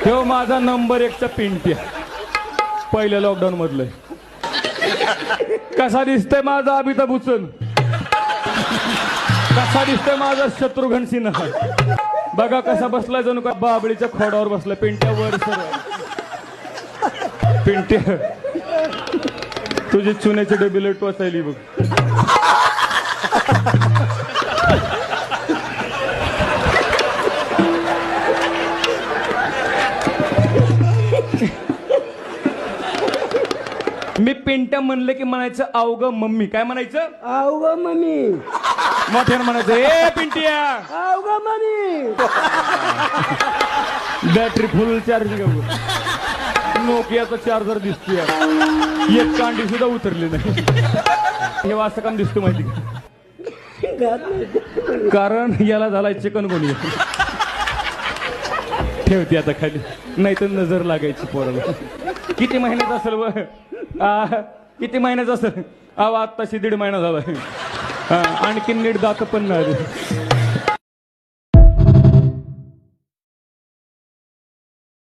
तो माझा नंबर 1चा पिंट्या पहिल्या लॉकडाऊन मधलं. कसा दिसतोय माझा अमिताभ बच्चन, कसा दिसतोय माझा शत्रुघ्न सिन्हा. बघा कसा बसलाय जणू का बाबळीच्या खोडावर बसलाय. पिंट्या वर सर. पिंट्या तुझी चुन्याची डबी लट वाचायली बघ. मी पिंट्या म्हणलं की म्हणायचं अवघ मम्मी. काय म्हणायचं? अवघ मम्मी. मोठ्यानं म्हणायचं ए पिंट्या अवघ मम्मी. बॅटरी फुल चार्जिंग. नोकियाचा चार्जर दिसतोय. एक कांडी सुद्धा उतरली नाही. हे असं काम दिसतो माहिती का? कारण याला झालाय चिकन गोणी. ठेवते आता खाली, नाही तर नजर लागायची पोराला. किती महिन्याचा असेल व किती महिन्याचा असेल? आत्ताशी 1.5 महिना झाला. आणखी नीट दात पण नाही.